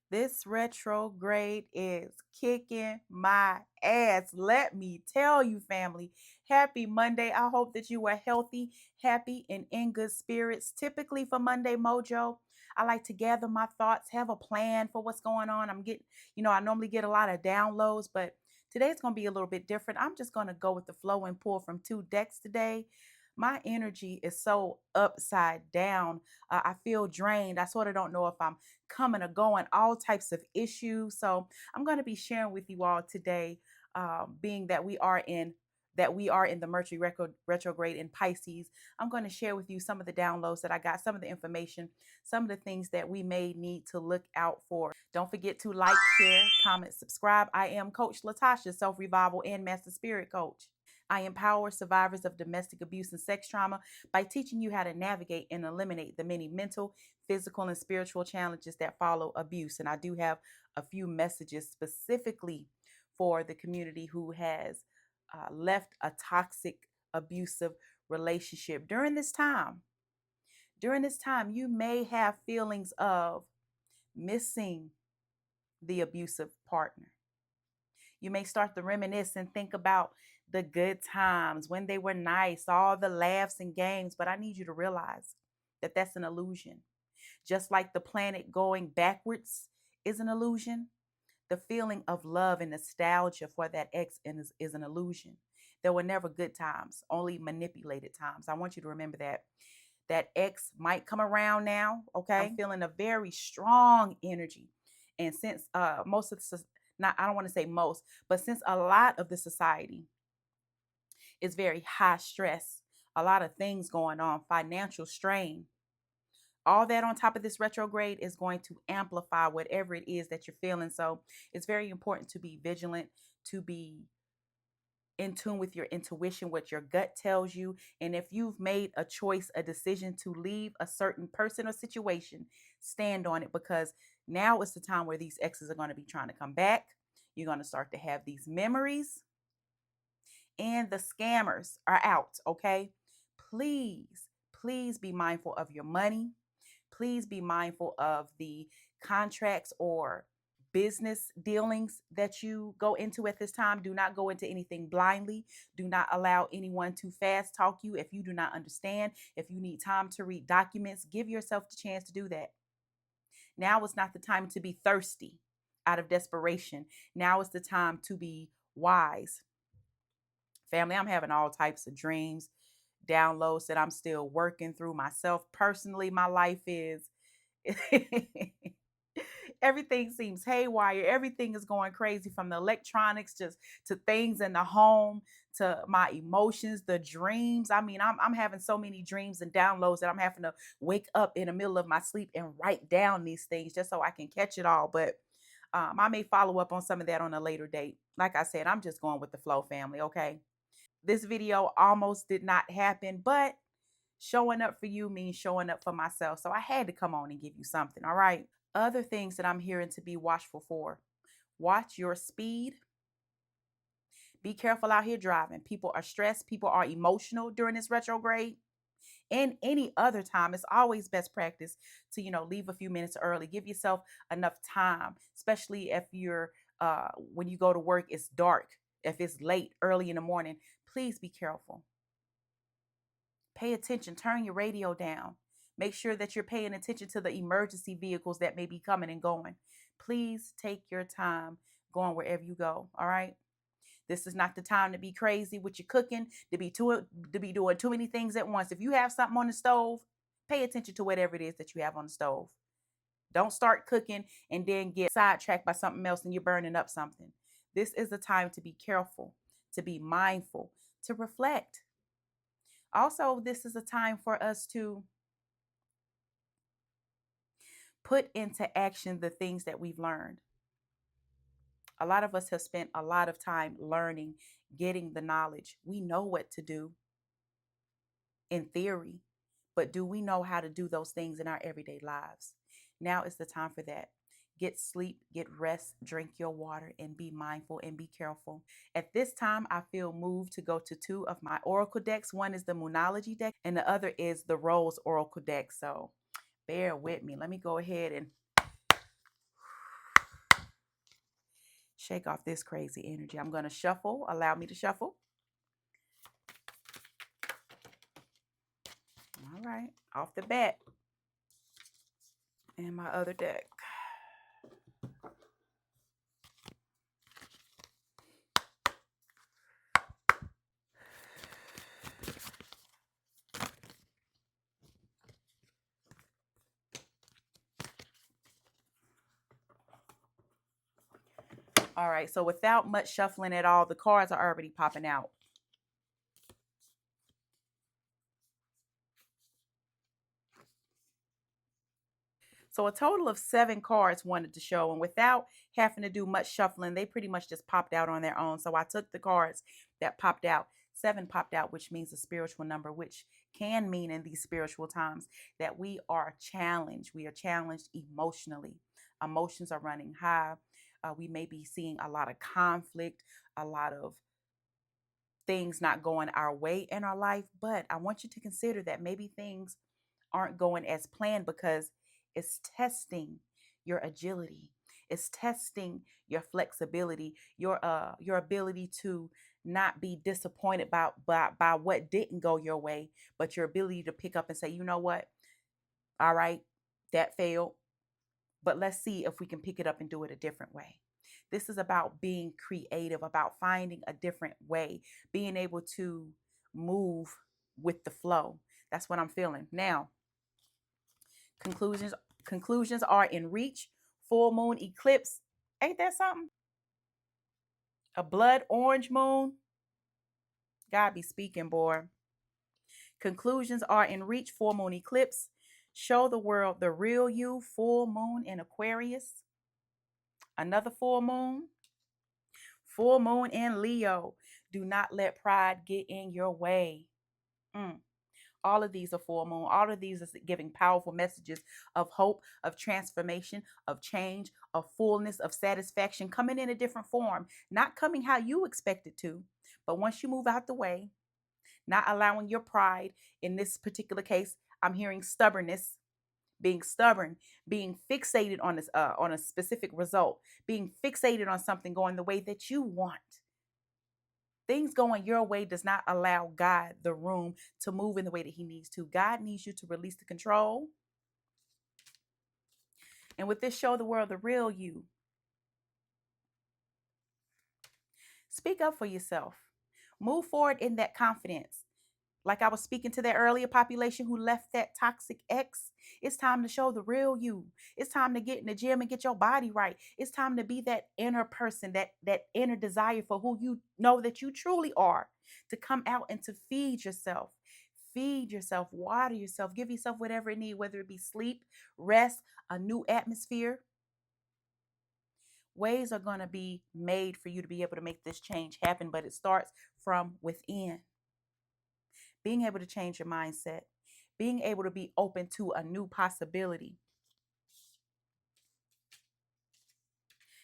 This retrograde is kicking my ass. Let me tell you, family. Happy Monday. I hope that you are healthy, happy, and in good spirits. Typically for Monday Mojo, I like to gather my thoughts, have a plan for what's going on. I normally get a lot of downloads, but today's going to be a little bit different. I'm just going to go with the flow and pull from two decks today. My energy is so upside down. I feel drained. I sort of don't know if I'm coming or going, all types of issues. So I'm going to be sharing with you all today, being that we are in the Mercury retrograde in Pisces. I'm going to share with you some of the downloads that I got, some of the information, some of the things that we may need to look out for. Don't forget to like, share, comment, subscribe. I am Coach Latasha, self revival and master spirit coach. I empower survivors of domestic abuse and sex trauma by teaching you how to navigate and eliminate the many mental, physical, and spiritual challenges that follow abuse. And I do have a few messages specifically for the community who has left a toxic, abusive relationship. During this time, you may have feelings of missing the abusive partner. You may start to reminisce and think about the good times when they were nice, all the laughs and games. But I need you to realize that that's an illusion. Just like the planet going backwards is an illusion, the feeling of love and nostalgia for that ex is an illusion. There were never good times, only manipulated times. I want you to remember that. That ex might come around now, okay? I'm feeling a very strong energy. And since most of the, not, I don't want to say most, but since a lot of the society is very high stress, a lot of things going on, financial strain, all that on top of this retrograde is going to amplify whatever it is that you're feeling. So it's very important to be vigilant, to be in tune with your intuition, what your gut tells you. And if you've made a choice, a decision to leave a certain person or situation, stand on it, because now is the time where these exes are going to be trying to come back. You're going to start to have these memories, and the scammers are out, okay? Please, please be mindful of your money. Please be mindful of the contracts or business dealings that you go into at this time. Do not go into anything blindly. Do not allow anyone to fast talk you if you do not understand. If you need time to read documents, give yourself the chance to do that. Now is not the time to be thirsty out of desperation. Now is the time to be wise. Family, I'm having all types of dreams, downloads that I'm still working through myself. Personally, my life is everything seems haywire. Everything is going crazy, from the electronics just to things in the home, to my emotions, the dreams. I mean, I'm having so many dreams and downloads that I'm having to wake up in the middle of my sleep and write down these things just so I can catch it all. But I may follow up on some of that on a later date. Like I said, I'm just going with the flow, family. Okay. This video almost did not happen, but showing up for you means showing up for myself. So I had to come on and give you something. All right. Other things that I'm hearing to be watchful for: watch your speed. Be careful out here driving. People are stressed, people are emotional during this retrograde. And any other time, it's always best practice to, leave a few minutes early. Give yourself enough time, especially if you're when you go to work, it's dark. If it's late, early in the morning, please be careful. Pay attention, turn your radio down. Make sure that you're paying attention to the emergency vehicles that may be coming and going. Please take your time going wherever you go. All right. This is not the time to be crazy with your cooking, to be doing too many things at once. If you have something on the stove, pay attention to whatever it is that you have on the stove. Don't start cooking and then get sidetracked by something else and you're burning up something. This is a time to be careful, to be mindful, to reflect. Also, this is a time for us to put into action the things that we've learned. A lot of us have spent a lot of time learning, getting the knowledge. We know what to do in theory, but do we know how to do those things in our everyday lives? Now is the time for that. Get sleep, get rest, drink your water, and be mindful and be careful. At this time, I feel moved to go to two of my oracle decks. One is the Moonology deck, and the other is the Rose Oracle deck. So bear with me. Let me go ahead and Shake off this crazy energy. I'm going to shuffle. Allow me to shuffle. All right. Off the bat. And my other deck. All right. So without much shuffling at all, the cards are already popping out. So a total of 7 cards wanted to show, and without having to do much shuffling, they pretty much just popped out on their own. So I took the cards that popped out. 7 popped out, which means a spiritual number, which can mean in these spiritual times that we are challenged. We are challenged emotionally. Emotions are running high. We may be seeing a lot of conflict, a lot of things not going our way in our life. But I want you to consider that maybe things aren't going as planned because it's testing your agility. It's testing your flexibility, your ability to not be disappointed by what didn't go your way, but your ability to pick up and say, you know what? All right, that failed, but let's see if we can pick it up and do it a different way. This is about being creative, about finding a different way, being able to move with the flow. That's what I'm feeling. Now, conclusions conclusions are in reach. Full moon eclipse. Ain't that something? A blood orange moon. God be speaking, boy. Conclusions are in reach. Full moon eclipse. Show the world the real you. Full moon in Aquarius. Another full moon. Full moon in Leo. Do not let pride get in your way. Mm. All of these are full moon. All of these are giving powerful messages of hope, of transformation, of change, of fullness, of satisfaction, coming in a different form, not coming how you expect it to. But once you move out the way, not allowing your pride, in this particular case, I'm hearing stubbornness, being stubborn, being fixated on a specific result, being fixated on something going the way that you want. Things going your way does not allow God the room to move in the way that he needs to. God needs you to release the control. And with this, show the world the real you. Speak up for yourself. Move forward in that confidence. Like I was speaking to that earlier population who left that toxic ex, it's time to show the real you. It's time to get in the gym and get your body right. It's time to be that inner person, that inner desire for who you know that you truly are, to come out and to feed yourself. Feed yourself, water yourself, give yourself whatever it needs, whether it be sleep, rest, a new atmosphere. Ways are going to be made for you to be able to make this change happen, but it starts from within. Being able to change your mindset, being able to be open to a new possibility.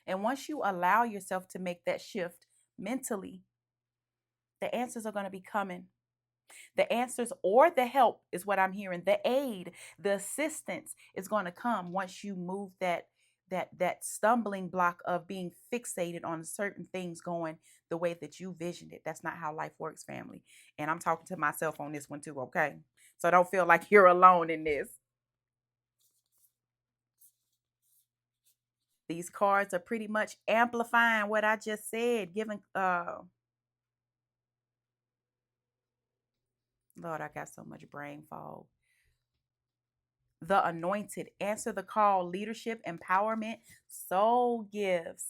And once you allow yourself to make that shift mentally, the answers are going to be coming. The answers or the help is what I'm hearing. The aid, the assistance is going to come once you move that stumbling block of being fixated on certain things going the way that you visioned it. That's not how life works, family. And I'm talking to myself on this one too, okay? So don't feel like you're alone in this. These cards are pretty much amplifying what I just said, giving Lord, I got so much brain fog. The anointed, answer the call, leadership, empowerment, soul gifts.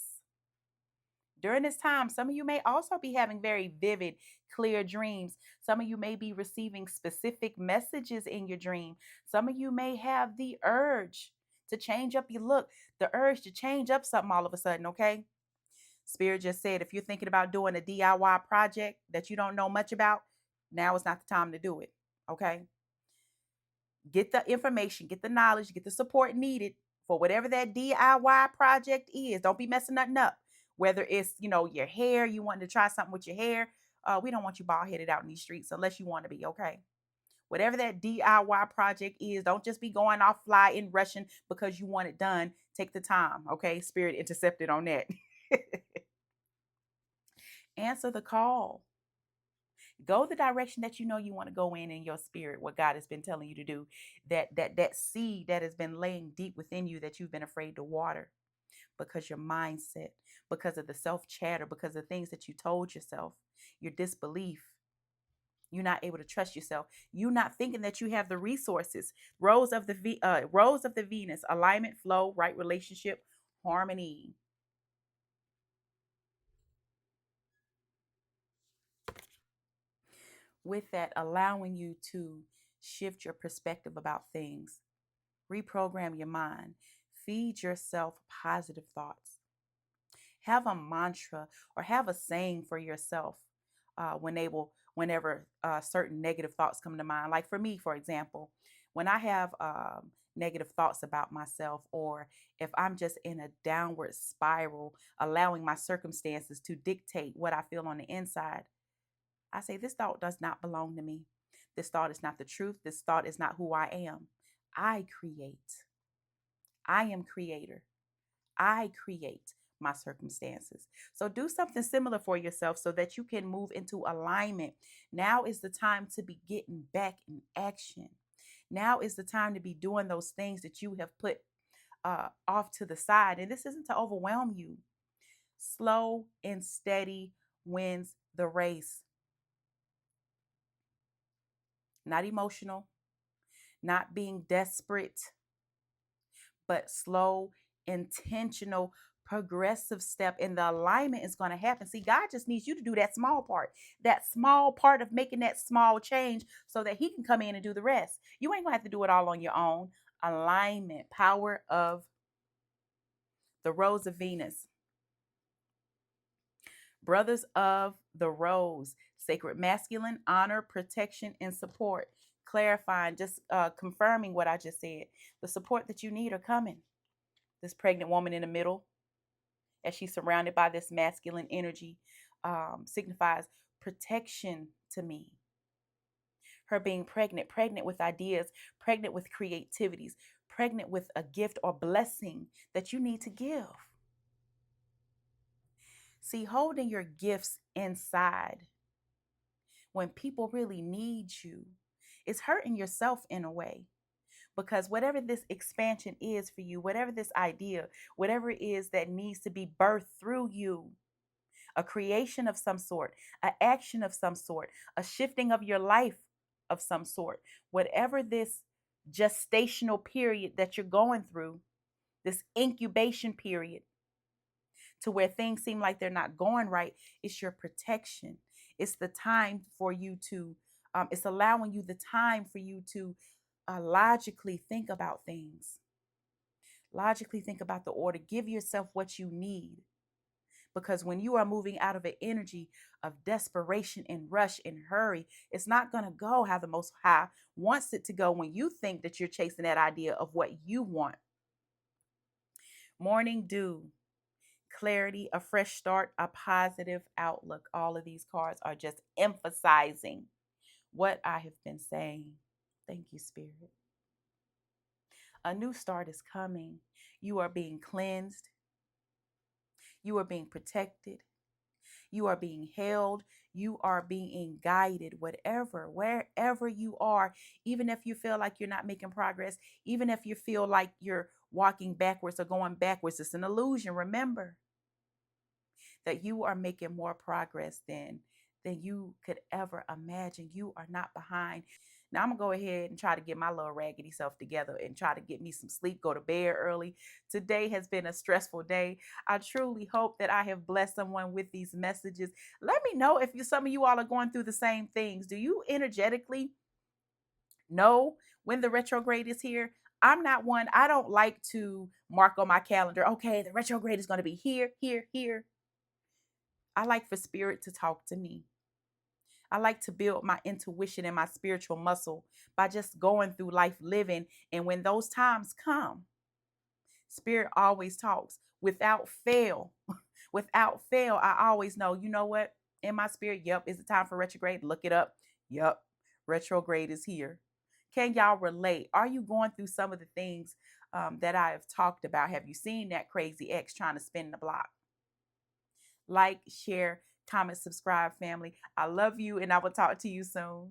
During this time, some of you may also be having very vivid, clear dreams. Some of you may be receiving specific messages in your dream. Some of you may have the urge to change up your look, the urge to change up something all of a sudden, okay? Spirit just said if you're thinking about doing a DIY project that you don't know much about, now is not the time to do it, okay? Get the information, get the knowledge, get the support needed for whatever that DIY project is. Don't be messing nothing up. Whether it's, your hair, you want to try something with your hair. We don't want you bald headed out in these streets unless you want to be, okay? Whatever that DIY project is, don't just be going off fly and rushing because you want it done. Take the time, okay? Spirit intercepted on that. Answer the call. Go the direction that you know you want to go in your spirit, what God has been telling you to do. That seed that has been laying deep within you that you've been afraid to water because your mindset, because of the self chatter, because of things that you told yourself, your disbelief. You're not able to trust yourself. You're not thinking that you have the resources. Rose of the Venus, alignment, flow, right relationship, harmony. With that, allowing you to shift your perspective about things, reprogram your mind, feed yourself positive thoughts. Have a mantra or have a saying for yourself whenever certain negative thoughts come to mind. Like for me, for example, when I have negative thoughts about myself, or if I'm just in a downward spiral, allowing my circumstances to dictate what I feel on the inside, I say, this thought does not belong to me. This thought is not the truth. This thought is not who I am. I create. I am creator. I create my circumstances. So do something similar for yourself so that you can move into alignment. Now is the time to be getting back in action. Now is the time to be doing those things that you have put off to the side. And this isn't to overwhelm you. Slow and steady wins the race. Not emotional, not being desperate, but slow, intentional, progressive step, and the alignment is going to happen. See, God just needs you to do that small part of making that small change so that He can come in and do the rest. You ain't going to have to do it all on your own. Alignment, power of the Rose of Venus, Brothers of the Rose, sacred masculine, honor, protection, and support. Clarifying, just confirming what I just said. The support that you need are coming. This pregnant woman in the middle, as she's surrounded by this masculine energy, signifies protection to me. Her being pregnant, pregnant with ideas, pregnant with creativities, pregnant with a gift or blessing that you need to give. See, holding your gifts inside when people really need you is hurting yourself in a way. Because whatever this expansion is for you, whatever this idea, whatever it is that needs to be birthed through you, a creation of some sort, an action of some sort, a shifting of your life of some sort, whatever this gestational period that you're going through, this incubation period to where things seem like they're not going right, it's your protection. It's the time for you to, it's allowing you the time for you to logically think about things, logically think about the order, give yourself what you need. Because when you are moving out of an energy of desperation and rush and hurry, it's not going to go how the Most High wants it to go when you think that you're chasing that idea of what you want. Morning dew, clarity, a fresh start, a positive outlook. All of these cards are just emphasizing what I have been saying. Thank you, Spirit. A new start is coming. You are being cleansed. You are being protected. You are being held. You are being guided, wherever you are, even if you feel like you're not making progress, even if you feel like you're walking backwards or going backwards, it's an illusion. Remember that you are making more progress than you could ever imagine. You are not behind. Now I'm gonna go ahead and try to get my little raggedy self together and try to get me some sleep, go to bed early. Today has been a stressful day. I truly hope that I have blessed someone with these messages. Let me know if some of you all are going through the same things. Do you energetically know when the retrograde is here? I'm not one. I don't like to mark on my calendar, okay, the retrograde is going to be here, here, here. I like for spirit to talk to me. I like to build my intuition and my spiritual muscle by just going through life living. And when those times come, spirit always talks without fail. Without fail, I always know, you know what? In my spirit, yep, is it time for retrograde? Look it up. Yep, retrograde is here. Can y'all relate? Are you going through some of the things that I have talked about? Have you seen that crazy ex trying to spin the block? Like, share, comment, subscribe, family. I love you, and I will talk to you soon.